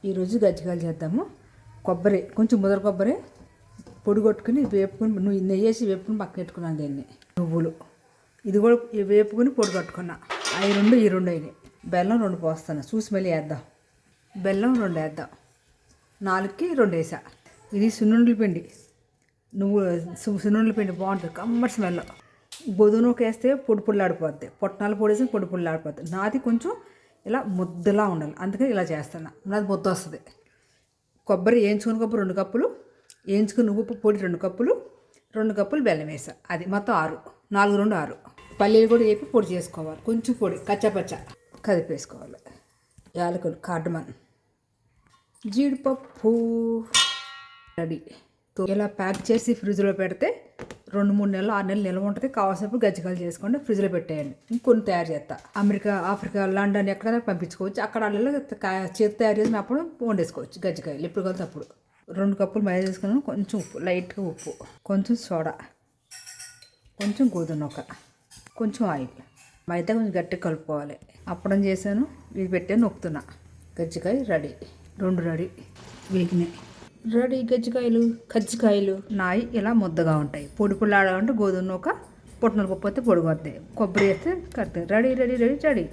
ఈరోజు గజ్జికాయలు చేద్దాము. కొబ్బరి కొంచెం ముదర కొబ్బరి పొడి కొట్టుకుని వేపుకుని నెయ్యి వేసి వేపుకుని పక్కన పెట్టుకున్నాను. దీన్ని నువ్వులు ఇది కూడా వేపుకుని పొడి కట్టుకున్నా. అవి ఈ రెండు అయినాయి. బెల్లం 2 పోస్తాను, చూసి మళ్ళీ వేద్దాం. బెల్లం 2 వేద్దాం. 4కి 2 వేసా. ఇది సున్నుండల పిండి, సున్నుండల పిండి బాగుంటుంది, కమ్మటి స్మెల్. గోధుమకి వేస్తే పొడి పొడిలాడిపోద్ది, పొట్టనాలు పొడేసి పొడి పొడిలాడిపోద్ది. నాది కొంచెం ఇలా ముద్దలా ఉండాలి, అందుకని ఇలా చేస్తున్నా. నాది ముద్ద వస్తుంది. కొబ్బరి వేయించుకుని కొబ్బరి 2 కప్పులు, వేయించుకుని నువ్వు పొడి 2 కప్పులు, 2 కప్పులు బెల్లం వేసా. అది మొత్తం 6, 4 2 6. పల్లీలు కూడా వేపి పొడి చేసుకోవాలి, కొంచెం పొడి కచ్చాపచ్చ కదిపేసుకోవాలి. యాలకులు, కార్డమన్, జీడిపప్పు రెడీ. ఇలా ప్యాక్ చేసి ఫ్రిడ్జ్లో పెడితే 2-3 నెలలు 6 నెలలు నిల్వ ఉంటుంది. కావాల్సినప్పుడు గజ్జికాయలు చేసుకోండి, ఫ్రిడ్జ్లో పెట్టేయండి. ఇంకొన్ని తయారు చేస్తా. అమెరికా, ఆఫ్రికా, లండన్ ఎక్కడైనా పంపించుకోవచ్చు. అక్కడ వాళ్ళలో చేతి తయారు చేసినప్పుడు వండేసుకోవచ్చు గజ్జికాయలు. ఎప్పుడు కలిసి అప్పుడు. 2 కప్పులు మైదా తీసుకున్నాను, కొంచెం ఉప్పు, లైట్గా ఉప్పు, కొంచెం సోడా, కొంచెం గోధుమ నూక, కొంచెం ఆయిల్. మైదా కొంచెం గట్టిగా కలుపుకోవాలి. అప్పడం చేశాను, ఇది పెట్టాను, నొక్కుతున్నా. గజ్జికాయ రెడీ. 2 రెడీ, వేగినాయి. రెడీ కజ్జికాయలు నాయి ఇలా ముద్దగా ఉంటాయి. పొడి పొడిలాడాలంటే గోధుమ నూక, పుట్నాల పప్పు అయితే పొడిగొద్దాయి, కొబ్బరి వేస్తే కడతాయి. రెడీ.